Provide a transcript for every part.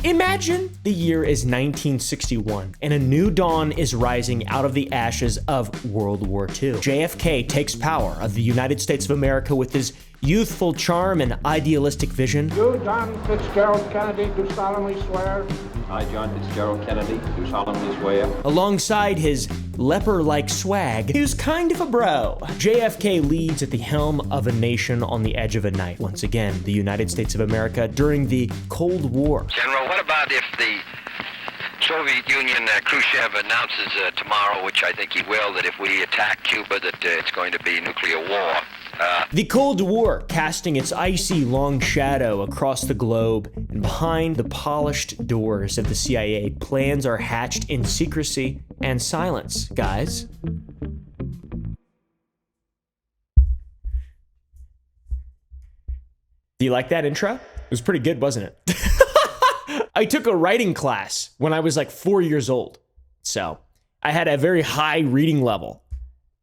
Imagine the year is 1961 and a new dawn is rising out of the ashes of World War II. JFK takes power of the United States of America with his youthful charm and idealistic vision. You, John Fitzgerald Kennedy, do solemnly swear. I, John Fitzgerald Kennedy, do solemnly swear. Alongside his leper-like swag, he was kind of a bro. JFK leads at the helm of a nation on the edge of a knife. Once again, the United States of America during the Cold War. General, what about if the Soviet Union, Khrushchev announces tomorrow, which I think he will, that if we attack Cuba, that it's going to be nuclear war? The Cold War casting its icy long shadow across the globe, and behind the polished doors of the CIA, plans are hatched in secrecy and silence, guys. Do you like that intro? It was pretty good, wasn't it? I took a writing class when I was like 4 years old, so I had a very high reading level.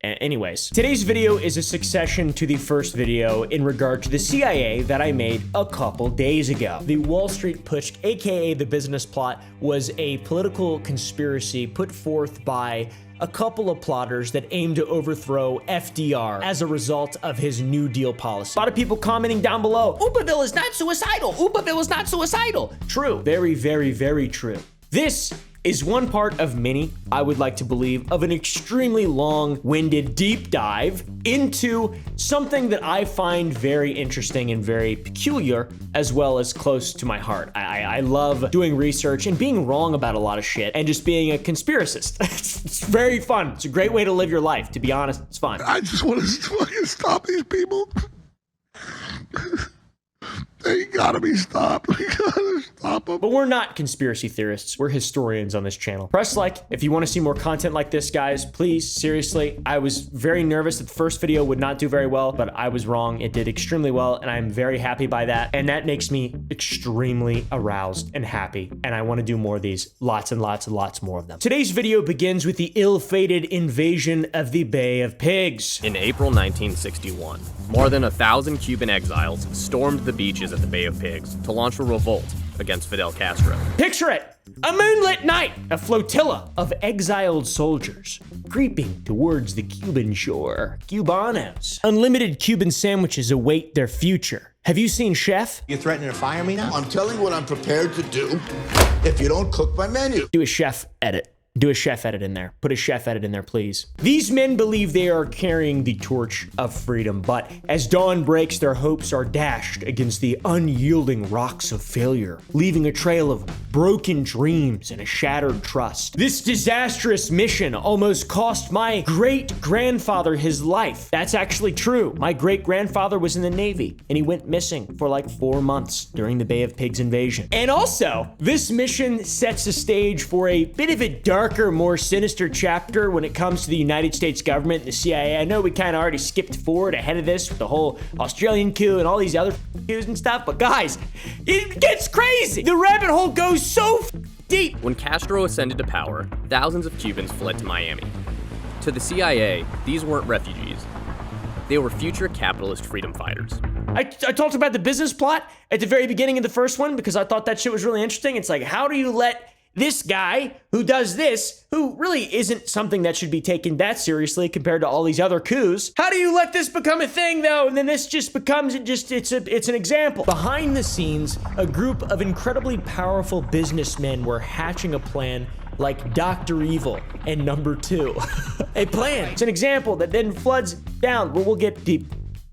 Anyways, today's video is a succession to the first video in regard to the CIA that I made a couple days ago. The Wall Street Putsch, aka the business plot, was a political conspiracy put forth by a couple of plotters that aimed to overthrow FDR as a result of his New Deal policy. A lot of people commenting down below, Oopaville is not suicidal, Oopaville is not suicidal. True, very, very, very true. This is one part of many, I would like to believe, of an extremely long-winded deep dive into something that I find very interesting and very peculiar, as well as close to my heart. I love doing research and being wrong about a lot of shit and just being a conspiracist. It's very fun. It's a great way to live your life, to be honest. It's fun. I just want to fucking stop these people. They gotta be stopped. We gotta stop them. But we're not conspiracy theorists. We're historians on this channel. Press like if you want to see more content like this, guys. Please, seriously. I was very nervous that the first video would not do very well, but I was wrong. It did extremely well, and I'm very happy by that. And that makes me extremely aroused and happy. And I want to do more of these. Lots and lots and lots more of them. Today's video begins with the ill-fated invasion of the Bay of Pigs. In April 1961, more than 1,000 Cuban exiles stormed the beaches at the Bay of Pigs to launch a revolt against Fidel Castro. Picture it! A moonlit night, a flotilla of exiled soldiers creeping towards the Cuban shore. Cubanos. Unlimited Cuban sandwiches await their future. Have you seen Chef? You threatening to fire me now? I'm telling you what I'm prepared to do if you don't cook my menu. Do a chef edit. Do a chef edit in there. Put a chef edit in there, please. These men believe they are carrying the torch of freedom, but as dawn breaks, their hopes are dashed against the unyielding rocks of failure, leaving a trail of broken dreams and a shattered trust. This disastrous mission almost cost my great-grandfather his life. That's actually true. My great-grandfather was in the Navy, and he went missing for like 4 months during the Bay of Pigs invasion. And also, this mission sets the stage for a bit of a darker, more sinister chapter when it comes to the United States government and the CIA. I know we kind of already skipped forward ahead of this with the whole Australian coup and all these other coups and stuff, but guys, it gets crazy. The rabbit hole goes so deep. When Castro ascended to power, thousands of Cubans fled to Miami. To the CIA, these weren't refugees. They were future capitalist freedom fighters. I talked about the business plot at the very beginning of the first one because I thought that shit was really interesting. It's like, how do you let this guy who does this, who really isn't something that should be taken that seriously compared to all these other coups, how do you let this become a thing though? And then this just becomes, it's an example. Behind the scenes, a group of incredibly powerful businessmen were hatching a plan like Dr. Evil and Number 2. A plan. It's an example that then floods down. We'll get deep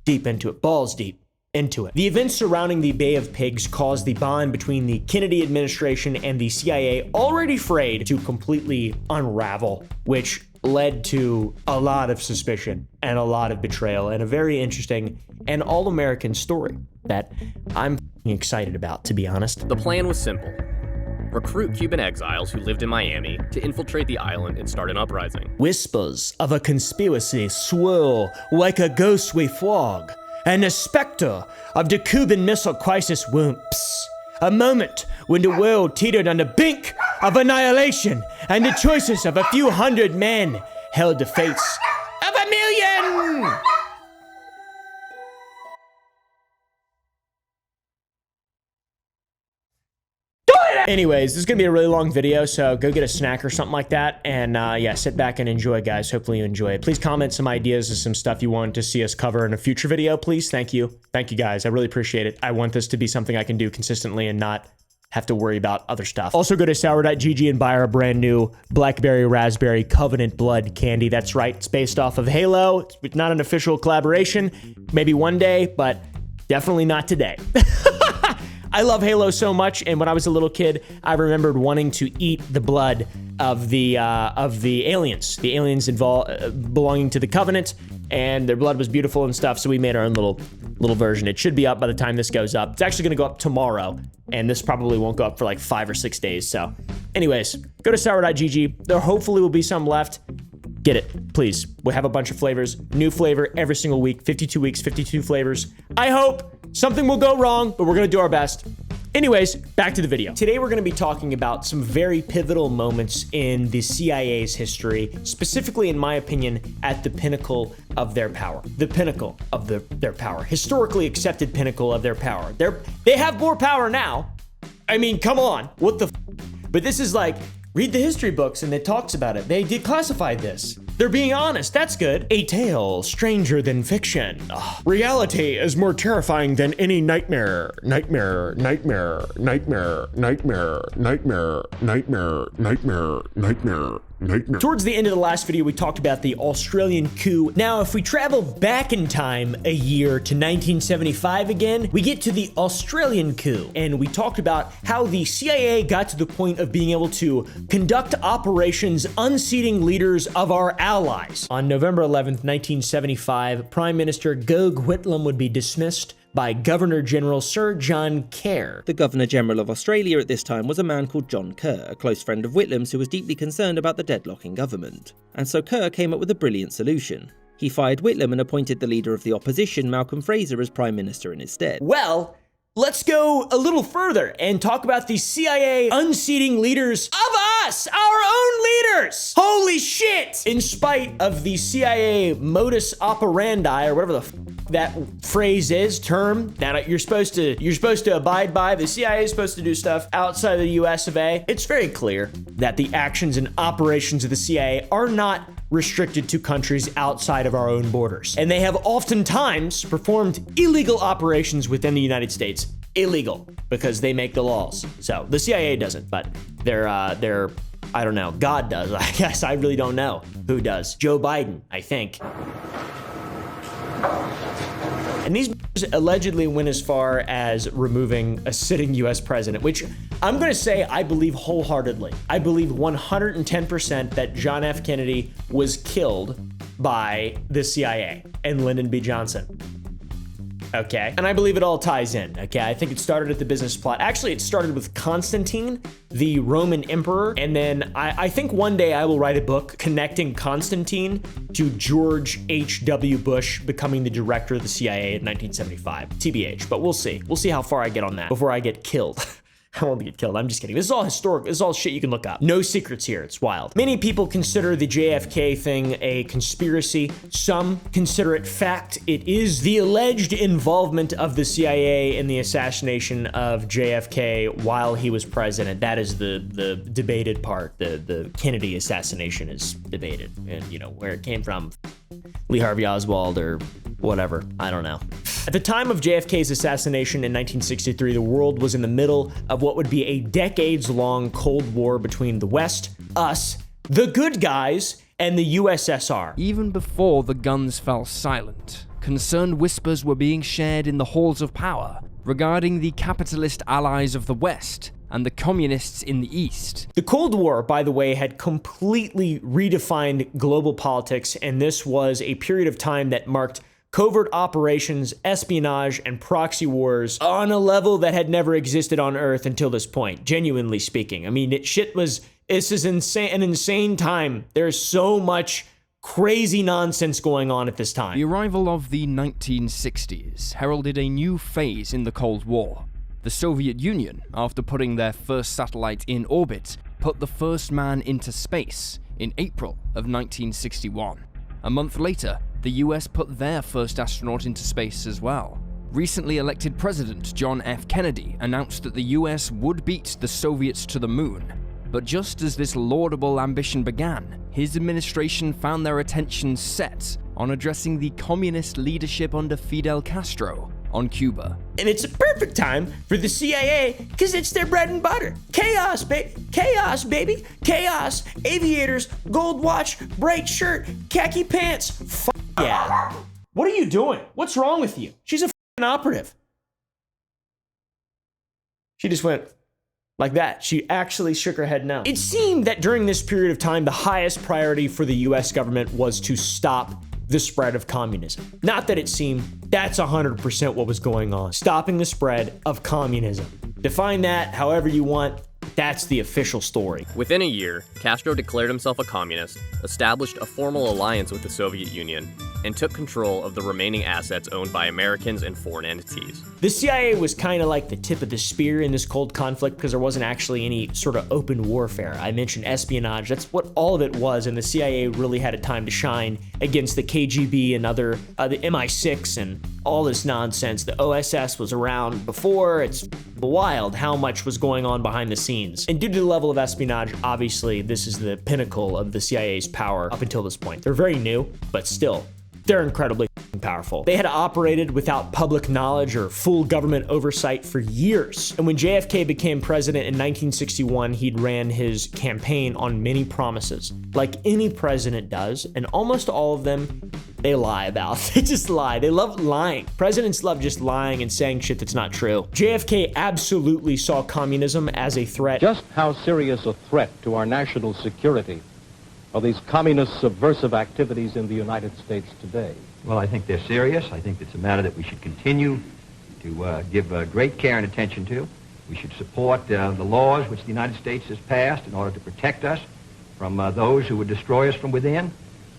into it, balls deep into it. The events surrounding the Bay of Pigs caused the bond between the Kennedy administration and the CIA, already frayed, to completely unravel, which led to a lot of suspicion and a lot of betrayal and a very interesting and all-American story that I'm excited about, to be honest. The plan was simple. Recruit Cuban exiles who lived in Miami to infiltrate the island and start an uprising. Whispers of a conspiracy swirl like a ghostly fog, and the specter of the Cuban Missile Crisis whoops. A moment when the world teetered on the brink of annihilation, and the choices of a few hundred men held the fates of 1,000,000! Anyways, this is gonna be a really long video, so go get a snack or something like that, and yeah, sit back and enjoy, guys. Hopefully you enjoy it. Please comment some ideas of some stuff you want to see us cover in a future video, please. Thank you, guys. I really appreciate it. I want this to be something I can do consistently and not have to worry about other stuff. Also, go to sour.gg and buy our brand new Blackberry Raspberry Covenant Blood candy. That's right, it's based off of Halo. It's not an official collaboration. Maybe one day, but definitely not today. I love Halo so much, and when I was a little kid, I remembered wanting to eat the blood of the aliens involved belonging to the Covenant, and their blood was beautiful and stuff. So we made our own little version. It should be up by the time this goes up. It's actually going to go up tomorrow, and this probably won't go up for like 5 or 6 days. So, anyways, go to sour.gg. There hopefully will be some left. Get it, please. We have a bunch of flavors, new flavor every single week, 52 weeks, 52 flavors. I hope something will go wrong, but we're gonna do our best. Anyways, back to the video. Today we're gonna be talking about some very pivotal moments in the CIA's history, specifically in my opinion, at the pinnacle of their power. The pinnacle of their power. Historically accepted pinnacle of their power. They have more power now. I mean, come on, what the f? But this is like, read the history books and it talks about it. They declassified this. They're being honest, that's good. A tale stranger than fiction. Ugh. Reality is more terrifying than any nightmare. Nightmare, nightmare, nightmare, nightmare, nightmare, nightmare, nightmare, nightmare. Towards the end of the last video, we talked about the Australian coup. Now, if we travel back in time a year to 1975 again, we get to the Australian coup. And we talked about how the CIA got to the point of being able to conduct operations unseating leaders of our allies. On November 11th, 1975, Prime Minister Gough Whitlam would be dismissed by Governor-General Sir John Kerr. The Governor-General of Australia at this time was a man called John Kerr, a close friend of Whitlam's who was deeply concerned about the deadlock in government. And so Kerr came up with a brilliant solution. He fired Whitlam and appointed the leader of the opposition, Malcolm Fraser, as Prime Minister in his stead. Well, let's go a little further and talk about the CIA unseating leaders of us, our own leaders. Holy shit! In spite of the CIA modus operandi, or whatever the that phrase is, term, that you're supposed to abide by, the CIA is supposed to do stuff outside of the US of A, it's very clear that the actions and operations of the CIA are not restricted to countries outside of our own borders. And they have oftentimes performed illegal operations within the United States. Illegal, because they make the laws. So the CIA doesn't, but they're I don't know, God does, I guess. I really don't know who does. Joe Biden, I think. And these allegedly went as far as removing a sitting US president, which I'm going to say I believe wholeheartedly. I believe 110% that John F. Kennedy was killed by the CIA and Lyndon B. Johnson. Okay, and I believe it all ties in, okay? I think it started at the business plot. Actually, it started with Constantine, the Roman emperor, and then I think one day I will write a book connecting Constantine to George H.W. Bush becoming the director of the CIA in 1975. TBH, but we'll see. We'll see how far I get on that before I get killed. I won't get killed. I'm just kidding. This is all historic. This is all shit you can look up. No secrets here. It's wild. Many people consider the JFK thing a conspiracy. Some consider it fact. It is the alleged involvement of the CIA in the assassination of JFK while he was president. That is the debated part. The Kennedy assassination is debated. And, you know, where it came from. Lee Harvey Oswald or whatever. I don't know. At the time of JFK's assassination in 1963, the world was in the middle of what would be a decades-long Cold War between the West, us, the good guys, and the USSR. Even before the guns fell silent, concerned whispers were being shared in the halls of power regarding the capitalist allies of the West and the communists in the East. The Cold War, by the way, had completely redefined global politics, and this was a period of time that marked covert operations, espionage, and proxy wars on a level that had never existed on Earth until this point, genuinely speaking. I mean, this is insane, an insane time. There's so much crazy nonsense going on at this time. The arrival of the 1960s heralded a new phase in the Cold War. The Soviet Union, after putting their first satellite in orbit, put the first man into space in April of 1961. A month later, the US put their first astronaut into space as well. Recently elected President John F. Kennedy announced that the US would beat the Soviets to the moon. But just as this laudable ambition began, his administration found their attention set on addressing the communist leadership under Fidel Castro on Cuba. And it's a perfect time for the CIA because it's their bread and butter. Chaos, chaos, baby. Chaos, aviators, gold watch, bright shirt, khaki pants. Yeah. What are you doing? What's wrong with you? She's a operative. She just went like that. She actually shook her head no. It seemed that during this period of time, the highest priority for the US government was to stop the spread of communism. Not that it seemed, that's 100% what was going on. Stopping the spread of communism. Define that however you want. That's the official story. Within a year, Castro declared himself a communist, established a formal alliance with the Soviet Union, and took control of the remaining assets owned by Americans and foreign entities. The CIA was kind of like the tip of the spear in this cold conflict because there wasn't actually any sort of open warfare. I mentioned espionage, that's what all of it was, and the CIA really had a time to shine against the KGB and other, the MI6 and all this nonsense. The OSS was around before. It's wild how much was going on behind the scenes. And due to the level of espionage, obviously this is the pinnacle of the CIA's power up until this point. They're very new, but still, they're incredibly powerful. They had operated without public knowledge or full government oversight for years. And when JFK became president in 1961, he'd ran his campaign on many promises, like any president does, and almost all of them they lie about. They just lie. They love lying. Presidents love just lying and saying shit that's not true. JFK absolutely saw communism as a threat. Just how serious a threat to our national security are these communist subversive activities in the United States today? Well, I think they're serious. I think it's a matter that we should continue to give great care and attention to. We should support the laws which the United States has passed in order to protect us from those who would destroy us from within.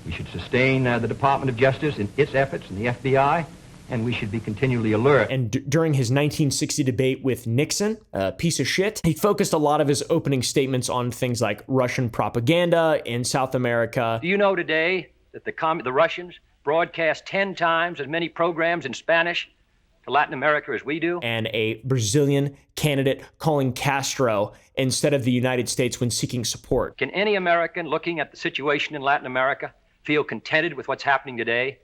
We should sustain the Department of Justice in its efforts and the FBI, and we should be continually alert. And during his 1960 debate with Nixon, a piece of shit, he focused a lot of his opening statements on things like Russian propaganda in South America. Do you know today that the Russians broadcast 10 times as many programs in Spanish to Latin America as we do? And a Brazilian candidate calling Castro instead of the United States when seeking support. Can any American looking at the situation in Latin America feel contented with what's happening today?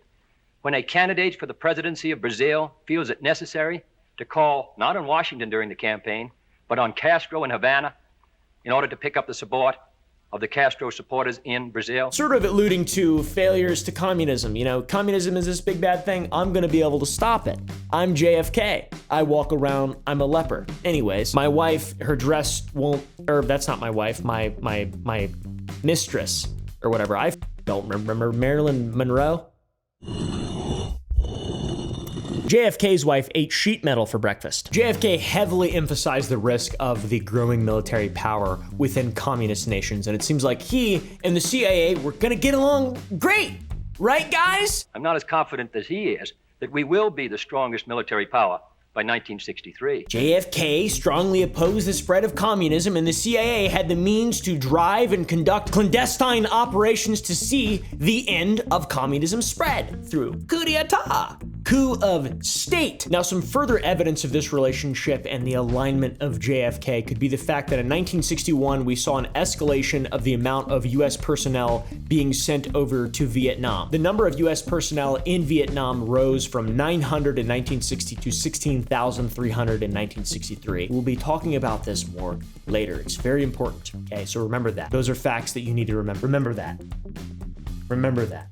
When a candidate for the presidency of Brazil feels it necessary to call not on Washington during the campaign, but on Castro in Havana in order to pick up the support of the Castro supporters in Brazil. Sort of alluding to failures to communism. You know, communism is this big bad thing. I'm gonna be able to stop it. I'm JFK. I walk around, I'm a leper. Anyways, my wife, her dress won't, or that's not my wife, my mistress or whatever. I don't remember Marilyn Monroe. JFK's wife ate sheet metal for breakfast. JFK heavily emphasized the risk of the growing military power within communist nations, and it seems like he and the CIA were gonna get along great, right guys? I'm not as confident as he is that we will be the strongest military power by 1963. JFK strongly opposed the spread of communism, and the CIA had the means to drive and conduct clandestine operations to see the end of communism spread through coup d'etat. Coup of state. Now, some further evidence of this relationship and the alignment of JFK could be the fact that in 1961, we saw an escalation of the amount of US personnel being sent over to Vietnam. The number of US personnel in Vietnam rose from 900 in 1960 to 16,300 in 1963. We'll be talking about this more later. It's very important, okay? So remember that. Those are facts that you need to remember. Remember that. Remember that,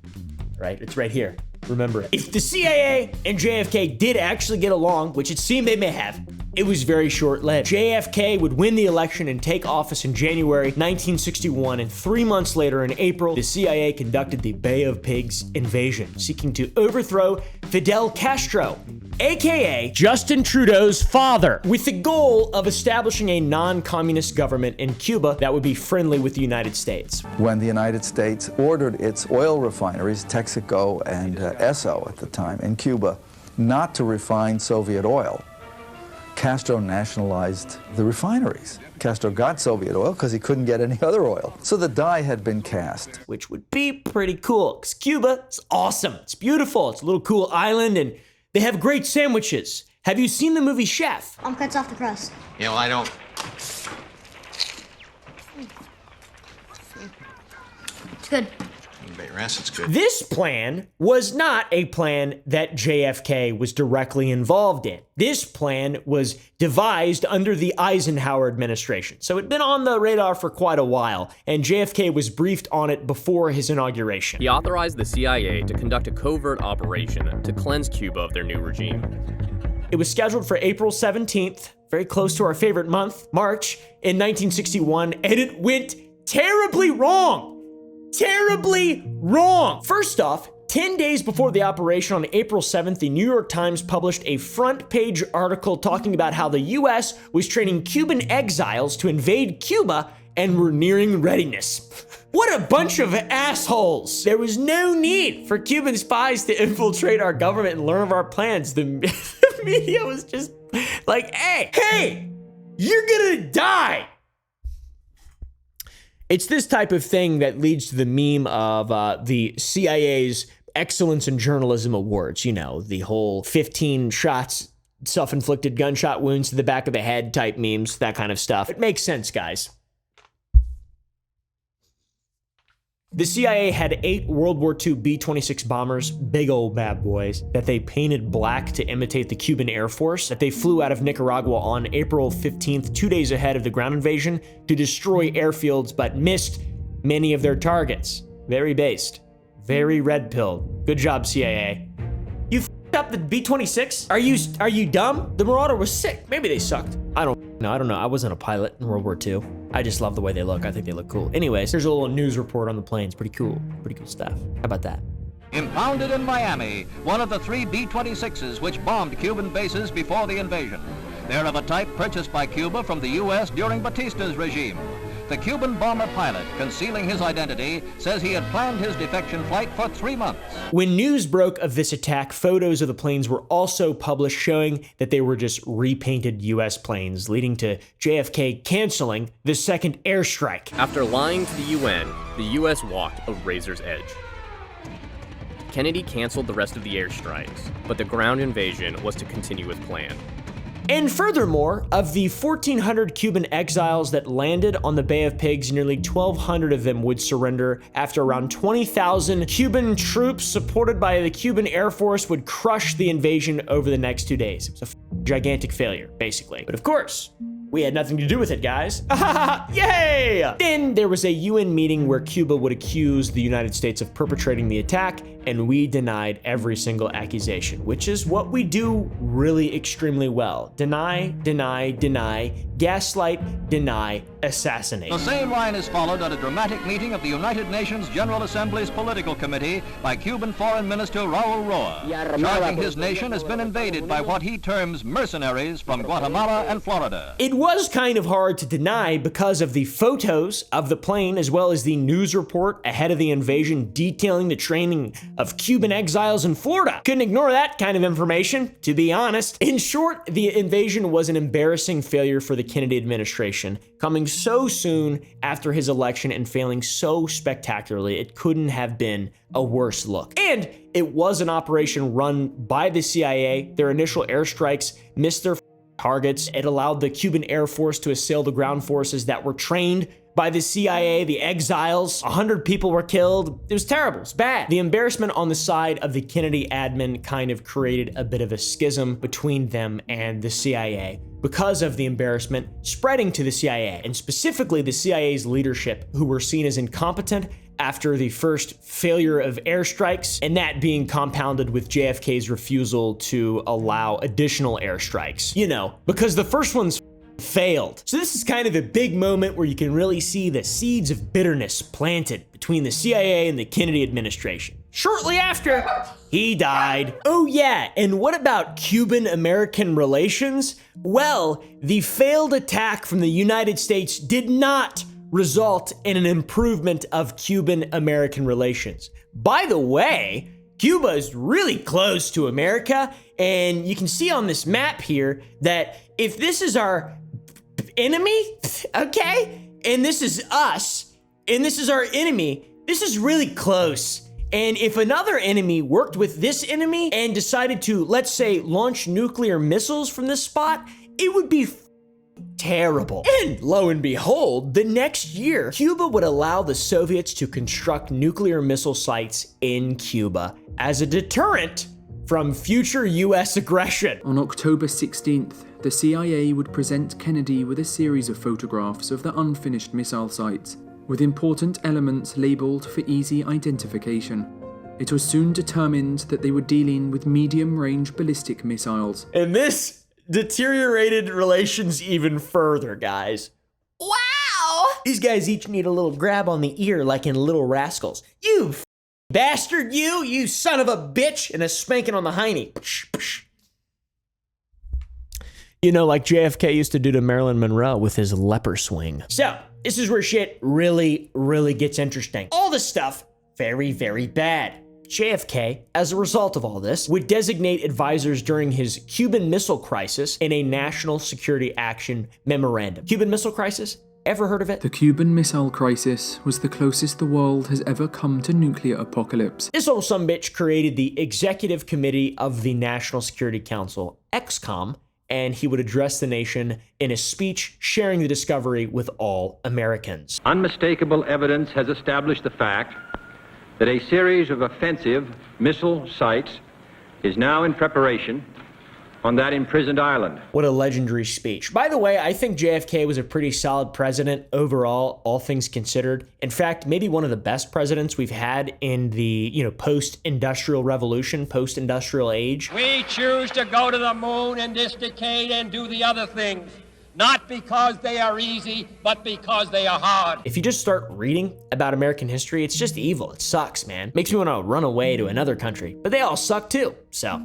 right? It's right here. Remember it. If the CIA and JFK did actually get along, which it seemed they may have, it was very short-lived. JFK would win the election and take office in January 1961, and 3 months later in April, the CIA conducted the Bay of Pigs invasion, seeking to overthrow Fidel Castro, aka Justin Trudeau's father, with the goal of establishing a non-communist government in Cuba that would be friendly with the United States. When the United States ordered its oil refineries, Texaco and Esso at the time in Cuba, not to refine Soviet oil, Castro nationalized the refineries. Castro got Soviet oil because he couldn't get any other oil. So the die had been cast. Which would be pretty cool, because Cuba is awesome. It's beautiful. It's a little cool island, and they have great sandwiches. Have you seen the movie Chef? Cuts off the crust. You know, I don't. It's good. Bet your ass it's good. This plan was not a plan that JFK was directly involved in. This plan was devised under the Eisenhower administration. So it'd been on the radar for quite a while, and JFK was briefed on it before his inauguration. He authorized the CIA to conduct a covert operation to cleanse Cuba of their new regime. It was scheduled for April 17th, very close to our favorite month, March, in 1961, and it went terribly wrong. Terribly wrong. First off, 10 days before the operation on April 7th, the New York Times published a front page article talking about how the US was training Cuban exiles to invade Cuba and were nearing readiness. What a bunch of assholes. There was no need for Cuban spies to infiltrate our government and learn of our plans. The media was just like, hey, you're gonna die. It's this type of thing that leads to the meme of the CIA's Excellence in Journalism Awards. You know, the whole 15 shots, self-inflicted gunshot wounds to the back of the head type memes, that kind of stuff. It makes sense, guys. The CIA had 8 World War II B-26 bombers, big old bad boys, that they painted black to imitate the Cuban Air Force, that they flew out of Nicaragua on April 15th, 2 days ahead of the ground invasion, to destroy airfields, but missed many of their targets. Very based. Very red-pilled. Good job, CIA. You f***ed up the B-26? Are you dumb? The Marauder was sick. Maybe they sucked. I don't know. I wasn't a pilot in World War II. I just love the way they look. I think they look cool. Anyways, here's a little news report on the planes. Pretty cool stuff. How about that? Impounded in Miami, one of the 3 B-26s which bombed Cuban bases before the invasion. They're of a type purchased by Cuba from the U.S. during Batista's regime. The Cuban bomber pilot, concealing his identity, says he had planned his defection flight for 3 months. When news broke of this attack, photos of the planes were also published showing that they were just repainted U.S. planes, leading to JFK canceling the second airstrike. After lying to the UN, the U.S. walked a razor's edge. Kennedy canceled the rest of the airstrikes, but the ground invasion was to continue as planned. And furthermore, of the 1,400 Cuban exiles that landed on the Bay of Pigs, nearly 1,200 of them would surrender after around 20,000 Cuban troops supported by the Cuban Air Force would crush the invasion over the next 2 days. It was a gigantic failure, basically. But of course, we had nothing to do with it, guys. Yay! Then there was a UN meeting where Cuba would accuse the United States of perpetrating the attack, and we denied every single accusation, which is what we do really extremely well. Deny, deny, deny, gaslight, deny, assassinate. The same line is followed at a dramatic meeting of the United Nations General Assembly's Political Committee by Cuban Foreign Minister Raul Roa, charging his nation has been invaded by what he terms mercenaries from Guatemala and Florida. It was kind of hard to deny because of the photos of the plane as well as the news report ahead of the invasion detailing the training of Cuban exiles in Florida. Couldn't ignore that kind of information, to be honest. In short, the invasion was an embarrassing failure for the Kennedy administration, coming so soon after his election and failing so spectacularly. It couldn't have been a worse look. And it was an operation run by the CIA. Their initial airstrikes missed their targets. It allowed the Cuban Air Force to assail the ground forces that were trained by the CIA, the exiles. 100 people were killed. It was terrible. It's bad. The embarrassment on the side of the Kennedy admin kind of created a bit of a schism between them and the CIA because of the embarrassment spreading to the CIA, and specifically the CIA's leadership, who were seen as incompetent after the first failure of airstrikes, and that being compounded with JFK's refusal to allow additional airstrikes. You know, because the first ones failed. So this is kind of a big moment where you can really see the seeds of bitterness planted between the CIA and the Kennedy administration. Shortly after, he died. Oh yeah, and what about Cuban-American relations? Well, the failed attack from the United States did not result in an improvement of Cuban-American relations. By the way, Cuba is really close to America, and you can see on this map here that if this is our enemy, okay, and this is us, and this is our enemy, this is really close. And if another enemy worked with this enemy and decided to, let's say, launch nuclear missiles from this spot, it would be terrible. And lo and behold, the next year, Cuba would allow the Soviets to construct nuclear missile sites in Cuba as a deterrent from future US aggression. On October 16th, the CIA would present Kennedy with a series of photographs of the unfinished missile sites, with important elements labeled for easy identification. It was soon determined that they were dealing with medium-range ballistic missiles. And this deteriorated relations even further, guys. Wow! These guys each need a little grab on the ear like in Little Rascals. You bastard, you son of a bitch, and a spanking on the hiney. You know, like JFK used to do to Marilyn Monroe with his leper swing. So, this is where shit really, really gets interesting. All this stuff, very, very bad. JFK, as a result of all this, would designate advisors during his Cuban Missile Crisis in a National Security Action Memorandum. Cuban Missile Crisis? Ever heard of it? The Cuban Missile Crisis was the closest the world has ever come to nuclear apocalypse. This old sumbitch created the Executive Committee of the National Security Council, EXCOM, and he would address the nation in a speech sharing the discovery with all Americans. Unmistakable evidence has established the fact that a series of offensive missile sites is now in preparation on that imprisoned island. What a legendary speech. By the way, I think JFK was a pretty solid president overall, all things considered. In fact, maybe one of the best presidents we've had in the, post-industrial revolution, post-industrial age. We choose to go to the moon in this decade and do the other things, not because they are easy, but because they are hard. If you just start reading about American history, it's just evil. It sucks, man. Makes me want to run away to another country, but they all suck too, so.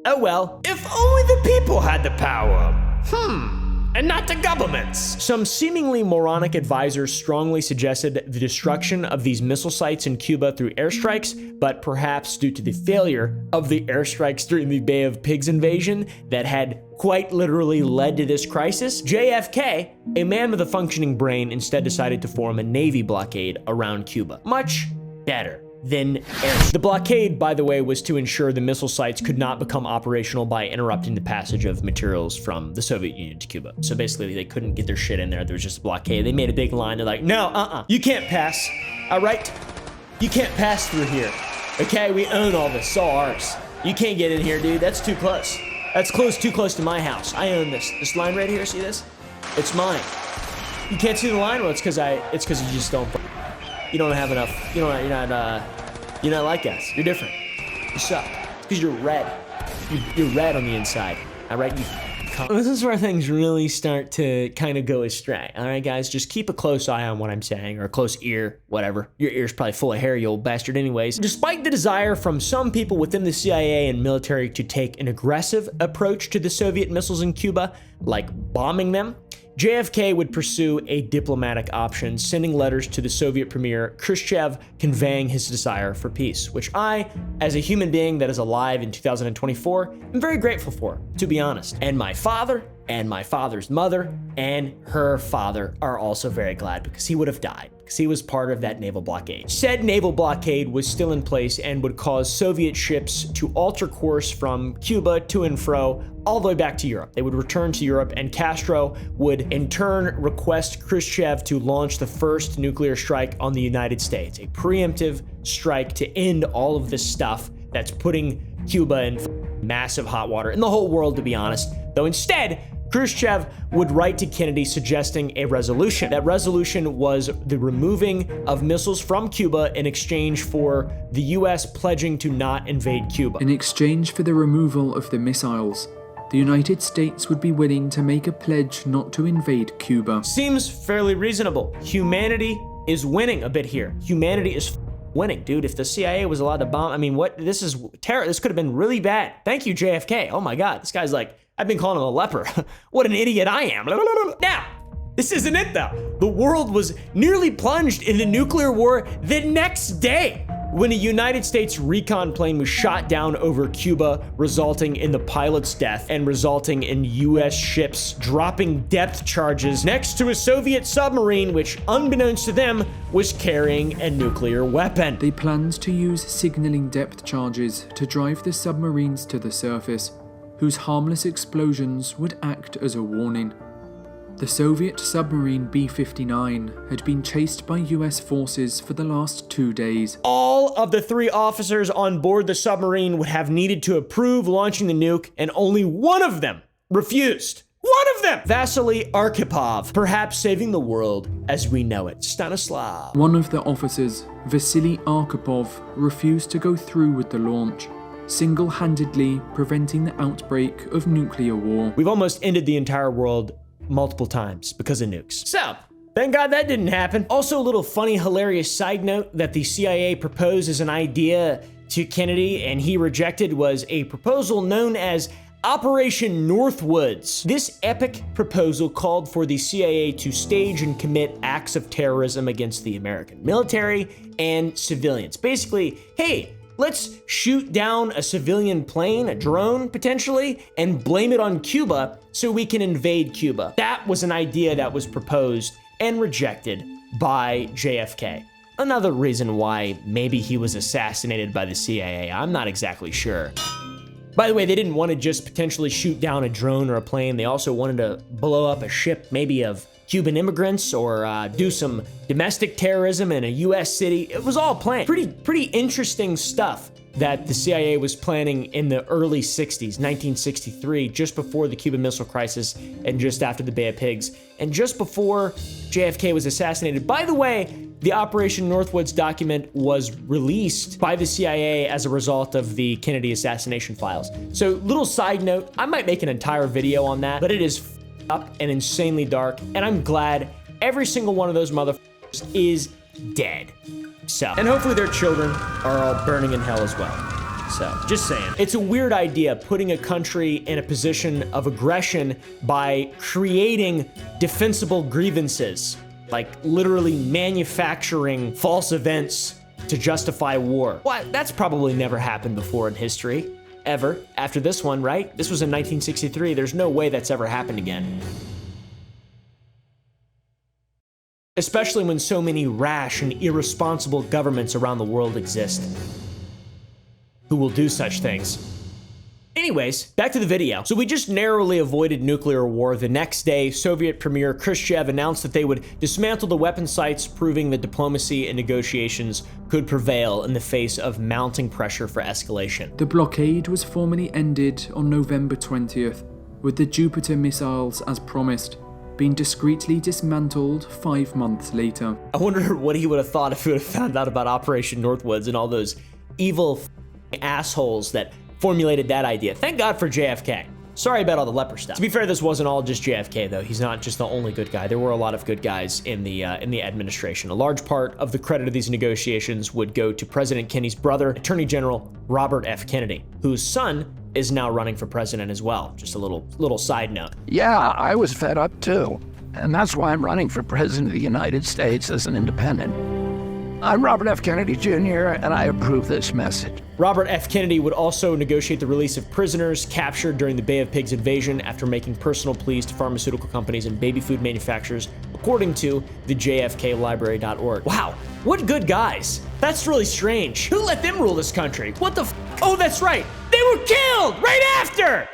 Oh well, if only the people had the power. And not the governments. Some seemingly moronic advisors strongly suggested the destruction of these missile sites in Cuba through airstrikes, but perhaps due to the failure of the airstrikes during the Bay of Pigs invasion that had quite literally led to this crisis, JFK, a man with a functioning brain, instead decided to form a Navy blockade around Cuba. Much better than air. The blockade, by the way, was to ensure the missile sites could not become operational by interrupting the passage of materials from the Soviet Union to Cuba. So basically, they couldn't get their shit in there. There was just a blockade. They made a big line. They're like, no, you can't pass. All right? You can't pass through here. Okay, we own all this. It's all ours. You can't get in here, dude. That's too close. That's too close to my house. I own this. This line right here, see this? It's mine. You can't see the line? Well, it's because you just don't. You don't have enough. You're not like us. You're different. You suck. It's because you're red. You're red on the inside. All right, this is where things really start to kind of go astray. All right, guys, just keep a close eye on what I'm saying, or a close ear, whatever. Your ear's probably full of hair, you old bastard anyways. Despite the desire from some people within the CIA and military to take an aggressive approach to the Soviet missiles in Cuba, like bombing them, JFK would pursue a diplomatic option, sending letters to the Soviet Premier Khrushchev conveying his desire for peace, which I, as a human being that is alive in 2024, am very grateful for, to be honest. And my father, and my father's mother, and her father are also very glad, because he would have died, because he was part of that naval blockade. Said naval blockade was still in place and would cause Soviet ships to alter course from Cuba to and fro, all the way back to Europe. They would return to Europe, and Castro would in turn request Khrushchev to launch the first nuclear strike on the United States, a preemptive strike to end all of this stuff that's putting Cuba in massive hot water, and the whole world, to be honest. Though instead, Khrushchev would write to Kennedy suggesting a resolution. That resolution was the removing of missiles from Cuba in exchange for the US pledging to not invade Cuba. In exchange for the removal of the missiles, the United States would be willing to make a pledge not to invade Cuba. Seems fairly reasonable. Humanity is winning a bit here. Humanity is winning, dude. If the CIA was allowed to bomb, I mean, what? This is terror. This could have been really bad. Thank you, JFK. Oh my God, this guy's like, I've been calling him a leper. What an idiot I am. Now, this isn't it though. The world was nearly plunged into nuclear war the next day. when a United States recon plane was shot down over Cuba, resulting in the pilot's death and resulting in US ships dropping depth charges next to a Soviet submarine, which, unbeknownst to them, was carrying a nuclear weapon. They planned to use signaling depth charges to drive the submarines to the surface, whose harmless explosions would act as a warning. The Soviet submarine B-59 had been chased by US forces for the last 2 days. All of the 3 officers on board the submarine would have needed to approve launching the nuke, and only one of them refused. One of them! Vasily Arkhipov, perhaps saving the world as we know it. Stanislav. One of the officers, Vasily Arkhipov, refused to go through with the launch, single-handedly preventing the outbreak of nuclear war. We've almost ended the entire world multiple times because of nukes. So, thank God that didn't happen. Also, a little funny, hilarious side note that the CIA proposed as an idea to Kennedy and he rejected was a proposal known as Operation Northwoods. This epic proposal called for the CIA to stage and commit acts of terrorism against the American military and civilians. Basically, hey, let's shoot down a civilian plane, a drone potentially, and blame it on Cuba so we can invade Cuba. That was an idea that was proposed and rejected by JFK. Another reason why maybe he was assassinated by the CIA, I'm not exactly sure. By the way, they didn't want to just potentially shoot down a drone or a plane. They also wanted to blow up a ship, maybe of Cuban immigrants, or do some domestic terrorism in a US city. It was all planned. Pretty interesting stuff that the CIA was planning in the early 60s, 1963, just before the Cuban Missile Crisis and just after the Bay of Pigs, and just before JFK was assassinated. By the way, the Operation Northwoods document was released by the CIA as a result of the Kennedy assassination files. So, little side note, I might make an entire video on that, but it is up and insanely dark, and I'm glad every single one of those motherfuckers is dead. So, and hopefully their children are all burning in hell as well. So, just saying. It's a weird idea putting a country in a position of aggression by creating defensible grievances, like literally manufacturing false events to justify war. What? That's probably never happened before in history. Ever. After this one, right? This was in 1963. There's no way that's ever happened again. Especially when so many rash and irresponsible governments around the world exist who will do such things. Anyways, back to the video. So we just narrowly avoided nuclear war. The next day, Soviet Premier Khrushchev announced that they would dismantle the weapon sites, proving that diplomacy and negotiations could prevail in the face of mounting pressure for escalation. The blockade was formally ended on November 20th, with the Jupiter missiles, as promised, being discreetly dismantled 5 months later. I wonder what he would have thought if he would have found out about Operation Northwoods and all those evil assholes that formulated that idea. Thank God for JFK. Sorry about all the leper stuff. To be fair, this wasn't all just JFK, though. He's not just the only good guy. There were a lot of good guys in the administration. A large part of the credit of these negotiations would go to President Kennedy's brother, Attorney General Robert F. Kennedy, whose son is now running for president as well. Just a little side note. Yeah, I was fed up too. And that's why I'm running for president of the United States as an independent. I'm Robert F. Kennedy Jr., and I approve this message. Robert F. Kennedy would also negotiate the release of prisoners captured during the Bay of Pigs invasion after making personal pleas to pharmaceutical companies and baby food manufacturers, according to the JFKlibrary.org. Wow, what good guys. That's really strange. Who let them rule this country? What the f? Oh, that's right. They were killed right after.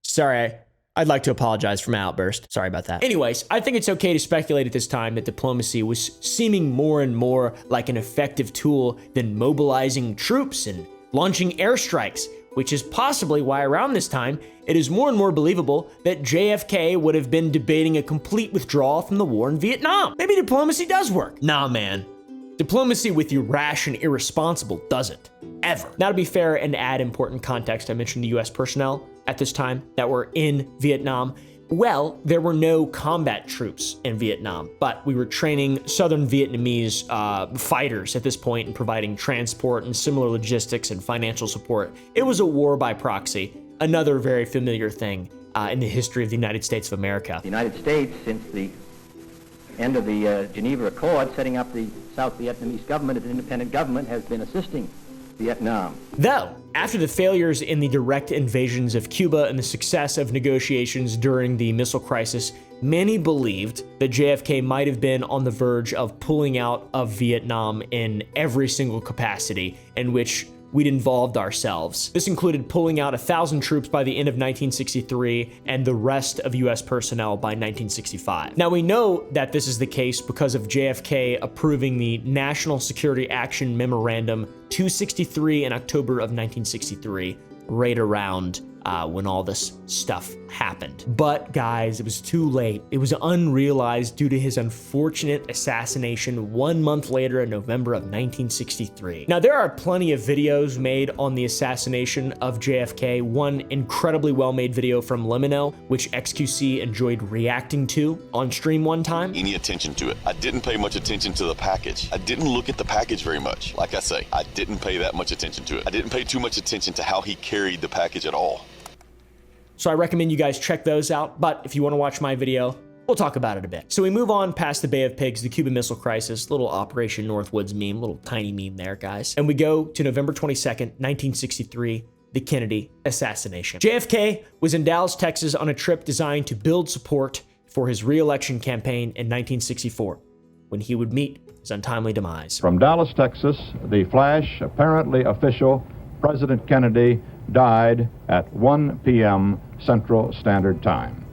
Sorry, I'd like to apologize for my outburst. Sorry about that. Anyways, I think it's okay to speculate at this time that diplomacy was seeming more and more like an effective tool than mobilizing troops and launching airstrikes, which is possibly why around this time, it is more and more believable that JFK would have been debating a complete withdrawal from the war in Vietnam. Maybe diplomacy does work. Nah, man. Diplomacy with you rash and irresponsible doesn't. Ever. Now, to be fair and add important context, I mentioned the US personnel at this time that were in Vietnam. Well, there were no combat troops in Vietnam, but we were training Southern Vietnamese fighters at this point and providing transport and similar logistics and financial support. It was a war by proxy, another very familiar thing in the history of the United States of America. The United States, since the end of the Geneva Accord setting up the South Vietnamese government as an independent government has been assisting Vietnam. Though, after the failures in the direct invasions of Cuba and the success of negotiations during the missile crisis, many believed that JFK might have been on the verge of pulling out of Vietnam in every single capacity in which we'd involved ourselves. This included pulling out 1,000 troops by the end of 1963 and the rest of US personnel by 1965. Now we know that this is the case because of JFK approving the National Security Action Memorandum 263 in October of 1963, right around when all this stuff happened. But guys, it was too late. It was unrealized due to his unfortunate assassination 1 month later in November of 1963. Now, there are plenty of videos made on the assassination of JFK. One incredibly well-made video from Lemino, which XQC enjoyed reacting to on stream one time. Any attention to it. I didn't pay much attention to the package. I didn't look at the package very much. Like I say, I didn't pay that much attention to it. I didn't pay too much attention to how he carried the package at all. So I recommend you guys check those out, but if you want to watch my video, we'll talk about it a bit. So we move on past the Bay of Pigs, the Cuban Missile Crisis, little Operation Northwoods meme, little tiny meme there, guys. And we go to November 22nd, 1963, the Kennedy assassination. JFK was in Dallas, Texas on a trip designed to build support for his re-election campaign in 1964, when he would meet his untimely demise. From Dallas, Texas, the flash, apparently official, President Kennedy died at 1 p.m. Central Standard Time,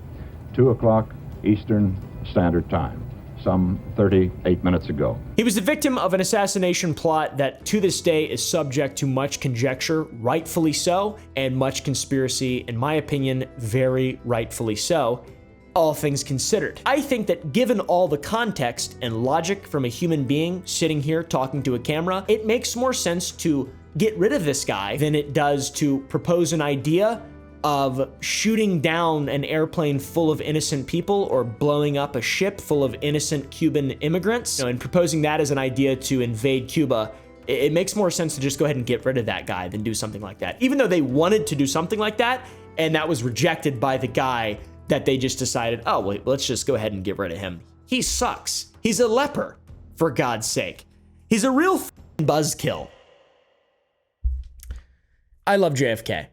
2 o'clock Eastern Standard Time, some 38 minutes ago. He was the victim of an assassination plot that to this day is subject to much conjecture, rightfully so, and much conspiracy, in my opinion, very rightfully so, all things considered. I think that given all the context and logic from a human being sitting here talking to a camera, it makes more sense to get rid of this guy than it does to propose an idea of shooting down an airplane full of innocent people or blowing up a ship full of innocent Cuban immigrants, and proposing that as an idea to invade Cuba. It makes more sense to just go ahead and get rid of that guy than do something like that. Even though they wanted to do something like that, and that was rejected by the guy that they just decided, oh, wait, let's just go ahead and get rid of him. He sucks. He's a leper, for God's sake. He's a real buzzkill. I love JFK.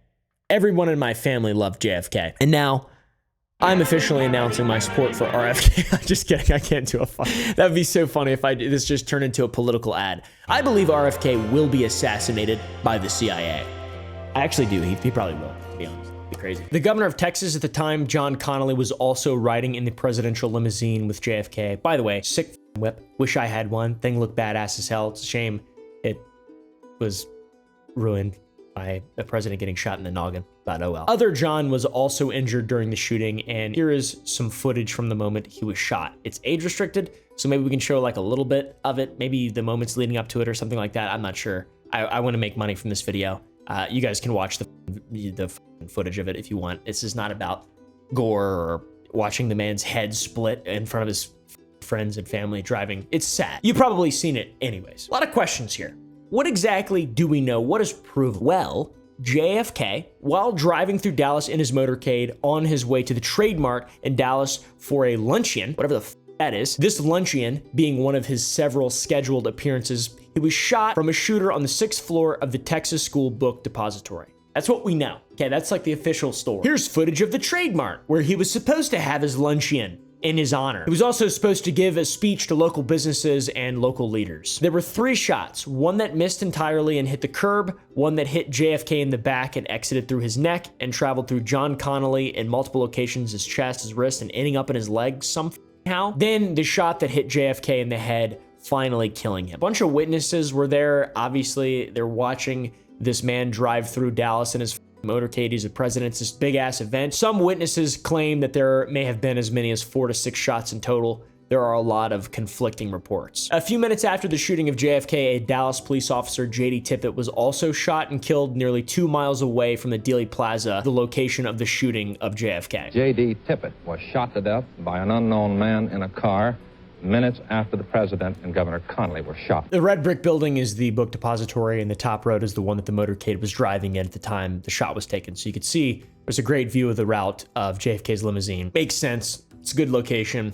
Everyone in my family loved JFK. And now, I'm officially announcing my support for RFK. I'm just kidding, I can't do a fun. That would be so funny if this just turned into a political ad. I believe RFK will be assassinated by the CIA. I actually do, he probably will, to be honest. It'd be crazy. The governor of Texas at the time, John Connally, was also riding in the presidential limousine with JFK. By the way, sick whip. Wish I had one. Thing looked badass as hell. It's a shame it was ruined by the president getting shot in the noggin, but oh well. Other John was also injured during the shooting, and here is some footage from the moment he was shot. It's age restricted, so maybe we can show like a little bit of it, maybe the moments leading up to it or something like that. I'm not sure. I want to make money from this video. You guys can watch the footage of it if you want. This is not about gore or watching the man's head split in front of his friends and family driving. It's sad. You've probably seen it anyways. A lot of questions here. What exactly do we know? What is proven? Well, JFK, while driving through Dallas in his motorcade on his way to the Trade Mart in Dallas for a luncheon, whatever the that is, this luncheon being one of his several scheduled appearances, he was shot from a shooter on the 6th floor of the Texas School Book Depository. That's what we know. Okay, that's like the official story. Here's footage of the Trade Mart, where he was supposed to have his luncheon in his honor. He was also supposed to give a speech to local businesses and local leaders. There were 3 shots, one that missed entirely and hit the curb, one that hit JFK in the back and exited through his neck and traveled through John Connally in multiple locations, his chest, his wrist, and ending up in his leg somehow. Then the shot that hit JFK in the head, finally killing him. A bunch of witnesses were there. Obviously, they're watching this man drive through Dallas in his motorcade. He's a president's this big ass event. Some witnesses claim that there may have been as many as 4 to 6 shots in total. There are a lot of conflicting reports. A few minutes after the shooting of JFK, a Dallas police officer, J.D. Tippit, was also shot and killed nearly 2 miles away from the Dealey Plaza, the location of the shooting of JFK. J.D. Tippit was shot to death by an unknown man in a car minutes after the president and Governor Connally were shot. The red brick building is the book depository, and the top road is the one that the motorcade was driving in at the time the shot was taken. So you could see there's a great view of the route of JFK's limousine. Makes sense. It's a good location,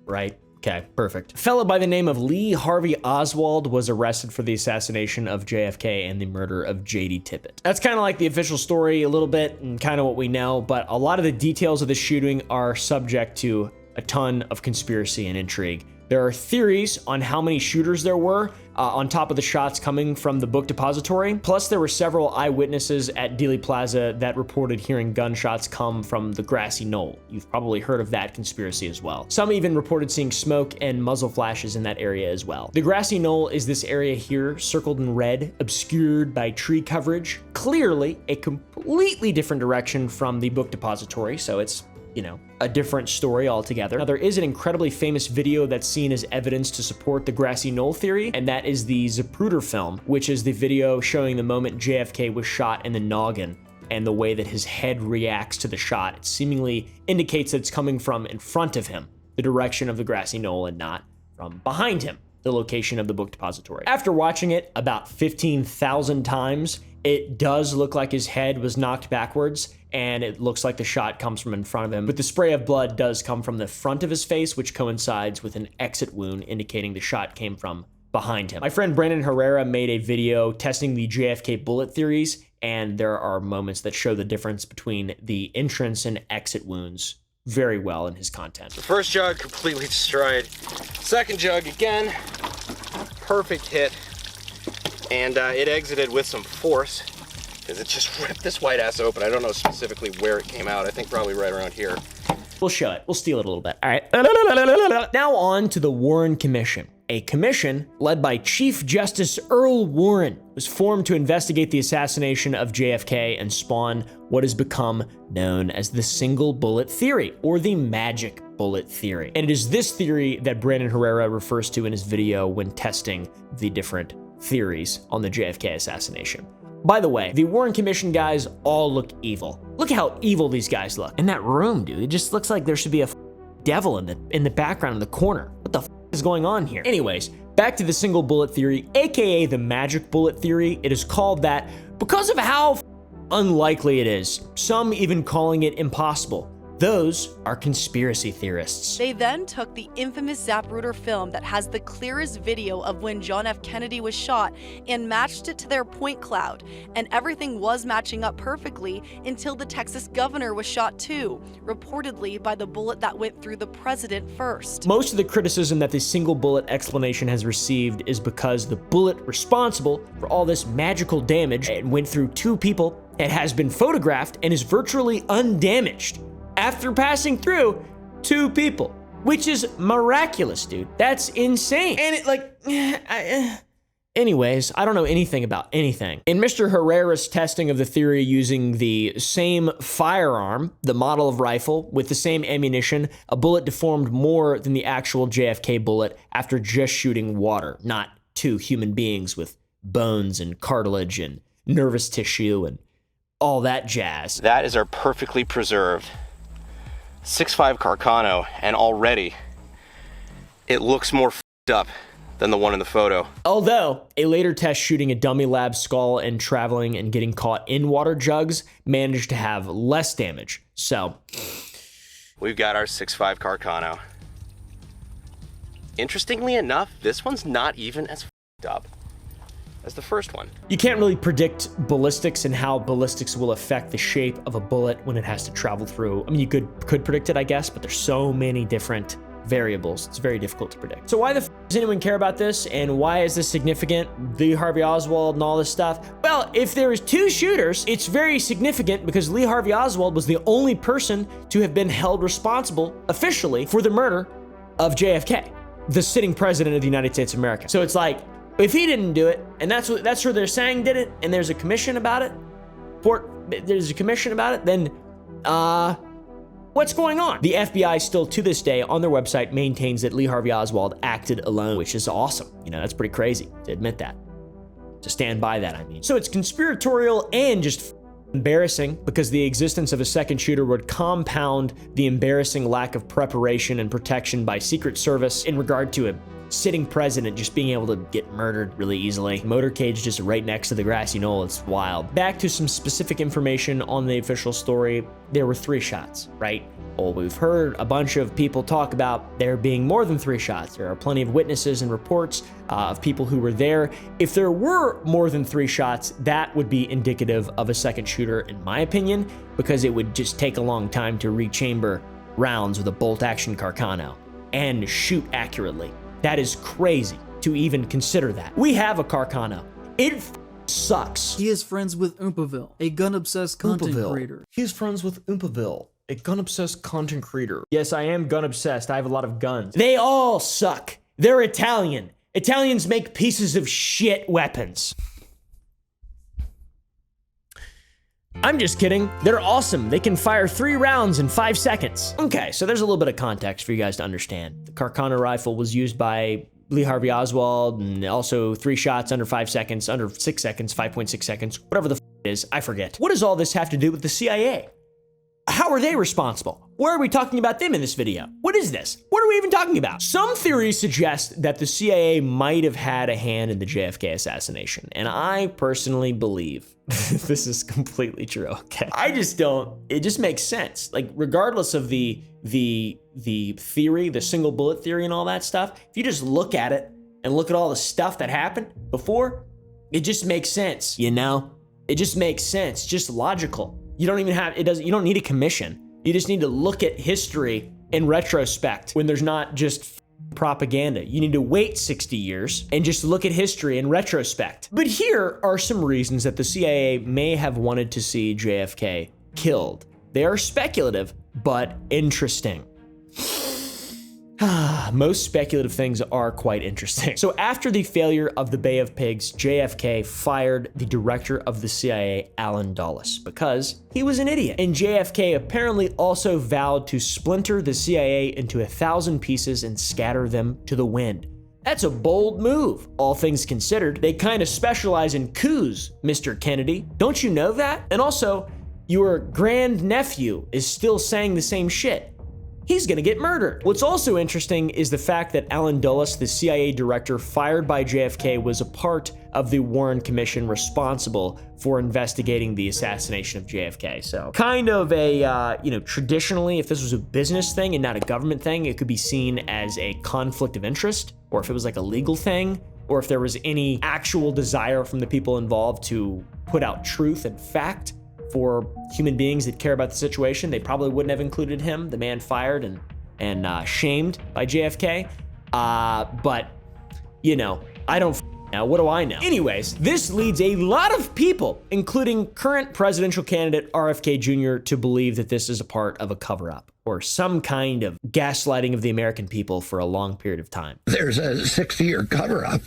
right? Okay, perfect. A fellow by the name of Lee Harvey Oswald was arrested for the assassination of JFK and the murder of J.D. Tippit. That's kind of like the official story a little bit and kind of what we know, but a lot of the details of the shooting are subject to a ton of conspiracy and intrigue. There are theories on how many shooters there were on top of the shots coming from the book depository. Plus, there were several eyewitnesses at Dealey Plaza that reported hearing gunshots come from the grassy knoll. You've probably heard of that conspiracy as well. Some even reported seeing smoke and muzzle flashes in that area as well. The grassy knoll is this area here, circled in red, obscured by tree coverage. Clearly a completely different direction from the book depository, so it's, you know, a different story altogether. Now, there is an incredibly famous video that's seen as evidence to support the grassy knoll theory, and that is the Zapruder film, which is the video showing the moment JFK was shot in the noggin and the way that his head reacts to the shot. It seemingly indicates that it's coming from in front of him, the direction of the grassy knoll, and not from behind him, the location of the book depository. After watching it about 15,000 times, it does look like his head was knocked backwards, and it looks like the shot comes from in front of him. But the spray of blood does come from the front of his face, which coincides with an exit wound indicating the shot came from behind him. My friend Brandon Herrera made a video testing the JFK bullet theories, and there are moments that show the difference between the entrance and exit wounds very well in his content. The first jug completely destroyed. Second jug again, perfect hit. And it exited with some force because it just ripped this white ass open. I don't know specifically where it came out. I think probably right around here. We'll show it. We'll steal it a little bit. All right. Now on to the Warren Commission. A commission led by Chief Justice Earl Warren was formed to investigate the assassination of JFK and spawn what has become known as the single bullet theory, or the magic bullet theory. And it is this theory that Brandon Herrera refers to in his video when testing the different theories on the JFK assassination. By the way, the Warren Commission guys all look evil. Look how evil these guys look. In that room, dude, it just looks like there should be a devil in the background in the corner. What the is going on here? Anyways, back to the single bullet theory, aka the magic bullet theory. It is called that because of how unlikely it is, some even calling it impossible. Those are conspiracy theorists. They then took the infamous Zapruder film that has the clearest video of when John F. Kennedy was shot and matched it to their point cloud. And everything was matching up perfectly until the Texas governor was shot too, reportedly by the bullet that went through the president first. Most of the criticism that the single bullet explanation has received is because the bullet responsible for all this magical damage went through two people. It has been photographed and is virtually undamaged after passing through two people, which is miraculous, dude. That's insane. And it like, anyways, I don't know anything about anything. In Mr. Herrera's testing of the theory using the same firearm, the model of rifle, with the same ammunition, a bullet deformed more than the actual JFK bullet after just shooting water, not two human beings with bones and cartilage and nervous tissue and all that jazz. That is our perfectly preserved 6.5 Carcano, and already it looks more f***ed up than the one in the photo. Although a later test shooting a dummy lab skull and traveling and getting caught in water jugs managed to have less damage. So we've got our 6.5 Carcano. Interestingly enough, this one's not even as f***ed up as the first one. You can't really predict ballistics and how ballistics will affect the shape of a bullet when it has to travel through. I mean, you could predict it, I guess, but there's so many different variables. It's very difficult to predict. So why the f does anyone care about this? And why is this significant? Lee Harvey Oswald and all this stuff? Well, if there is two shooters, it's very significant because Lee Harvey Oswald was the only person to have been held responsible officially for the murder of JFK, the sitting president of the United States of America. So it's like, if he didn't do it, and that's who they're saying did it, and there's a commission about it, then what's going on? The FBI still to this day on their website maintains that Lee Harvey Oswald acted alone, which is awesome. You know, that's pretty crazy to admit that, to stand by that, I mean. So it's conspiratorial and just embarrassing because the existence of a second shooter would compound the embarrassing lack of preparation and protection by Secret Service in regard to a sitting president just being able to get murdered really easily. Motorcade just right next to the grassy knoll. It's wild. Back to some specific information on the official story. There were 3 shots, right? Well, we've heard a bunch of people talk about there being more than 3 shots. There are plenty of witnesses and reports of people who were there. If there were more than 3 shots, that would be indicative of a second shooter, in my opinion, because it would just take a long time to rechamber rounds with a bolt-action Carcano and shoot accurately. That is crazy to even consider that. We have a Carcano. It sucks. He is friends with Oompaville, a gun-obsessed content creator. He's friends with Oompaville, a gun-obsessed content creator. Yes, I am gun-obsessed. I have a lot of guns. They all suck. They're Italian. Italians make pieces of shit weapons. I'm just kidding. They're awesome. They can fire 3 rounds in 5 seconds. Okay, so there's a little bit of context for you guys to understand. The Carcano rifle was used by Lee Harvey Oswald, and also 3 shots under 5 seconds, under 6 seconds, 5.6 seconds, whatever the it is, I forget. What does all this have to do with the CIA? How are they responsible? Why are we talking about them in this video? What is this? What are we even talking about? Some theories suggest that the CIA might have had a hand in the JFK assassination, and I personally believe this is completely true, okay? I just don't, it just makes sense. Like, regardless of the theory, the single bullet theory and all that stuff, if you just look at it and look at all the stuff that happened before, it just makes sense, you know? It just makes sense, just logical. You don't even have, you don't need a commission. You just need to look at history in retrospect when there's not just propaganda. You need to wait 60 years and just look at history in retrospect. But here are some reasons that the CIA may have wanted to see JFK killed. They are speculative, but interesting. Most speculative things are quite interesting. So after the failure of the Bay of Pigs, JFK fired the director of the CIA, Allen Dulles, because he was an idiot. And JFK apparently also vowed to splinter the CIA into 1,000 pieces and scatter them to the wind. That's a bold move, all things considered. They kind of specialize in coups, Mr. Kennedy. Don't you know that? And also, your grandnephew is still saying the same shit. He's gonna get murdered. What's also interesting is the fact that Allen Dulles, the CIA director fired by JFK, was a part of the Warren Commission responsible for investigating the assassination of JFK. So kind of a, traditionally, if this was a business thing and not a government thing, it could be seen as a conflict of interest, or if it was like a legal thing, or if there was any actual desire from the people involved to put out truth and fact for human beings that care about the situation. They probably wouldn't have included him, the man fired and shamed by JFK. But, I don't know. What do I know? Anyways, this leads a lot of people, including current presidential candidate RFK Jr., to believe that this is a part of a cover-up or some kind of gaslighting of the American people for a long period of time. There's a 60-year cover-up.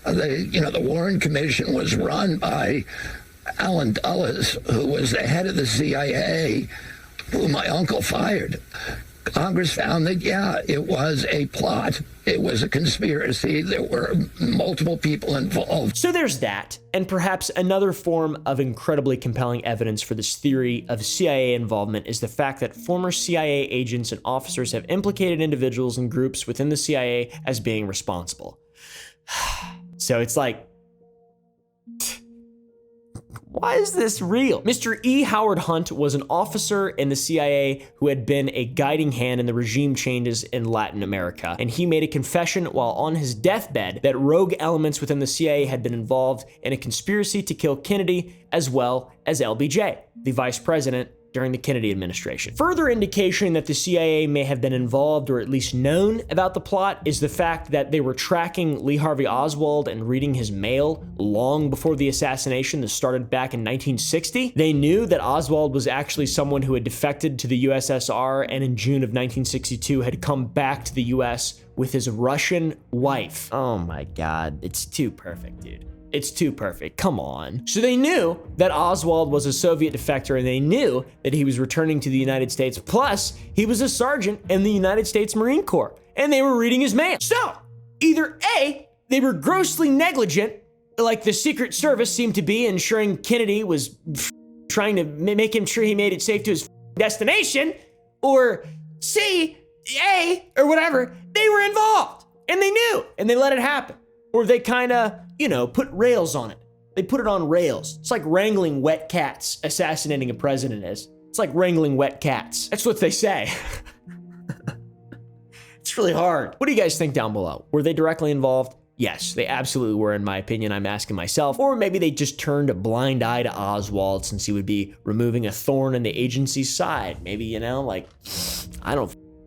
The Warren Commission was run by Allen Dulles, who was the head of the CIA, who my uncle fired. Congress found that, it was a plot. It was a conspiracy. There were multiple people involved. So there's that, and perhaps another form of incredibly compelling evidence for this theory of CIA involvement is the fact that former CIA agents and officers have implicated individuals and groups within the CIA as being responsible. So it's like, why is this real? Mr. E. Howard Hunt was an officer in the CIA who had been a guiding hand in the regime changes in Latin America, and he made a confession while on his deathbed that rogue elements within the CIA had been involved in a conspiracy to kill Kennedy, as well as LBJ, the vice president during the Kennedy administration. Further indication that the CIA may have been involved or at least known about the plot is the fact that they were tracking Lee Harvey Oswald and reading his mail long before the assassination that started back in 1960. They knew that Oswald was actually someone who had defected to the USSR and in June of 1962 had come back to the US with his Russian wife. Oh my God, it's too perfect, dude. It's too perfect, come on. So they knew that Oswald was a Soviet defector and they knew that he was returning to the United States. Plus, he was a sergeant in the United States Marine Corps and they were reading his mail. So either A, they were grossly negligent, like the Secret Service seemed to be, ensuring Kennedy was trying to make him sure he made it safe to his destination, or C, A, or whatever, they were involved. And they knew, and they let it happen. Or they kind of, put rails on it. They put it on rails. It's like wrangling wet cats, assassinating a president is. It's like wrangling wet cats. That's what they say. It's really hard. What do you guys think down below? Were they directly involved? Yes, they absolutely were, in my opinion. I'm asking myself. Or maybe they just turned a blind eye to Oswald since he would be removing a thorn in the agency's side. Maybe, I don't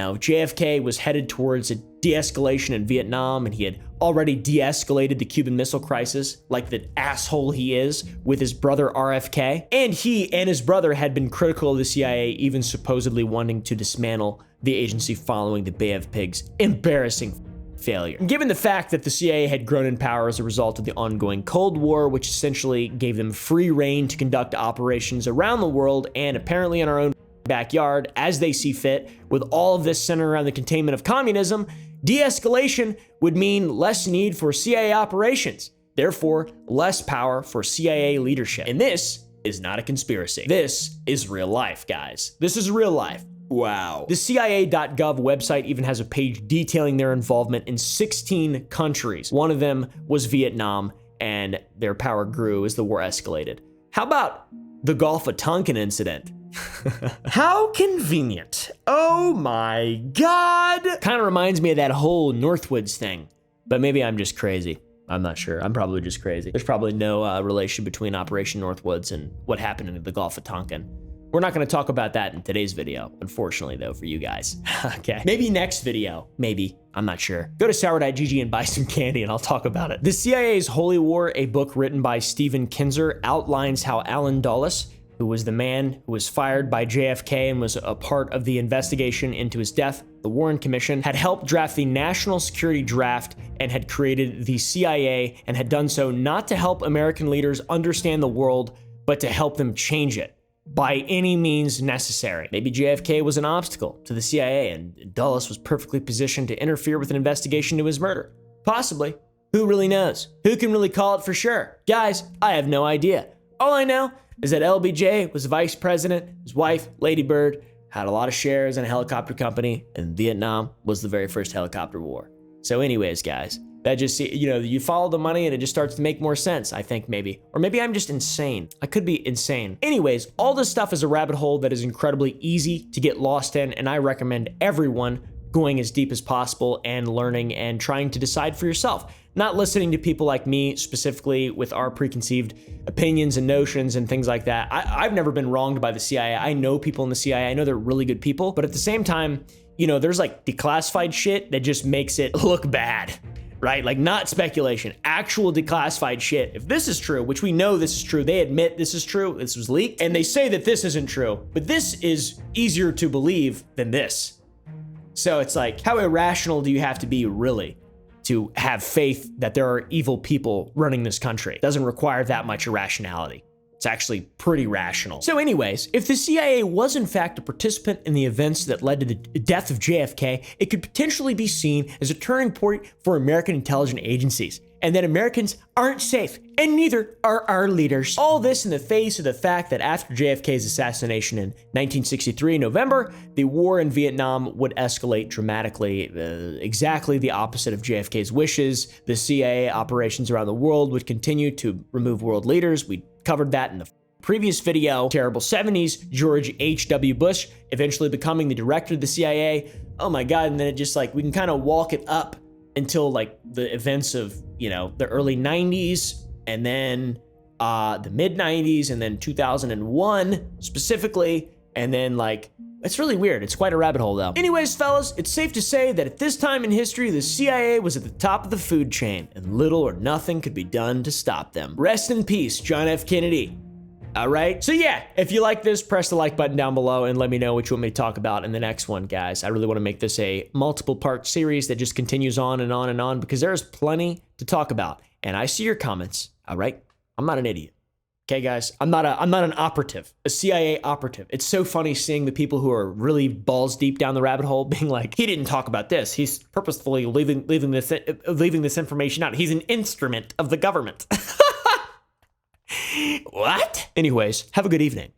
know. JFK was headed towards a de-escalation in Vietnam, and he had already de-escalated the Cuban Missile Crisis like the asshole he is with his brother RFK. And he and his brother had been critical of the CIA, even supposedly wanting to dismantle the agency following the Bay of Pigs' embarrassing failure. Given the fact that the CIA had grown in power as a result of the ongoing Cold War, which essentially gave them free reign to conduct operations around the world and apparently in our own backyard as they see fit, with all of this centered around the containment of communism, de-escalation would mean less need for CIA operations, therefore less power for CIA leadership. And this is not a conspiracy. This is real life, guys. This is real life. Wow. The CIA.gov website even has a page detailing their involvement in 16 countries. One of them was Vietnam, and their power grew as the war escalated. How about the Gulf of Tonkin incident? How convenient. Oh my God. Kind of reminds me of that whole Northwoods thing, but maybe I'm just crazy. I'm not sure. I'm probably just crazy. There's probably no relation between Operation Northwoods and what happened in the Gulf of Tonkin. We're not going to talk about that in today's video, unfortunately, though, for you guys. Okay. Maybe next video. Maybe. I'm not sure. Go to sour.gg and buy some candy and I'll talk about it. The CIA's Holy War, a book written by Stephen Kinzer, outlines how Allen Dulles, who was the man who was fired by JFK and was a part of the investigation into his death, the Warren Commission, had helped draft the National Security Draft and had created the CIA, and had done so not to help American leaders understand the world, but to help them change it by any means necessary. Maybe JFK was an obstacle to the CIA and Dulles was perfectly positioned to interfere with an investigation to his murder. Possibly. Who really knows? Who can really call it for sure? Guys, I have no idea. All I know is that LBJ was vice president, his wife, Lady Bird, had a lot of shares in a helicopter company, and Vietnam was the very first helicopter war. So anyways, guys, that just, you follow the money and it just starts to make more sense, I think, maybe. Or maybe I'm just insane. I could be insane. Anyways, all this stuff is a rabbit hole that is incredibly easy to get lost in, and I recommend everyone going as deep as possible and learning and trying to decide for yourself. Not listening to people like me, specifically with our preconceived opinions and notions and things like that. I've never been wronged by the CIA. I know people in the CIA. I know they're really good people. But at the same time, there's like declassified shit that just makes it look bad, right? Like not speculation, actual declassified shit. If this is true, which we know this is true, they admit this is true, this was leaked, and they say that this isn't true, but this is easier to believe than this. So it's like, how irrational do you have to be really to have faith that there are evil people running this country? It doesn't require that much irrationality. It's actually pretty rational. So anyways, if the CIA was in fact a participant in the events that led to the death of JFK, it could potentially be seen as a turning point for American intelligence agencies, and that Americans aren't safe, and neither are our leaders. All this in the face of the fact that after JFK's assassination in 1963 in November, the war in Vietnam would escalate dramatically, exactly the opposite of JFK's wishes. The CIA operations around the world would continue to remove world leaders. We covered that in the previous video. Terrible 70s, George H.W. Bush eventually becoming the director of the CIA. Oh my God, and then it just we can kind of walk it up until the events of, the early 90s, and then the mid 90s, and then 2001 specifically, and then it's really weird. It's quite a rabbit hole though. Anyways, fellas, it's safe to say that at this time in history, the CIA was at the top of the food chain, and little or nothing could be done to stop them. Rest in peace, John F. Kennedy. All right. So yeah, if you like this, press the like button down below and let me know what you want me to talk about in the next one, guys. I really want to make this a multiple part series that just continues on and on and on, because there's plenty to talk about. And I see your comments. All right. I'm not an idiot. Okay, guys, I'm not an operative, a CIA operative. It's so funny seeing the people who are really balls deep down the rabbit hole being like, he didn't talk about this. He's purposefully leaving this information out. He's an instrument of the government. What? Anyways, have a good evening.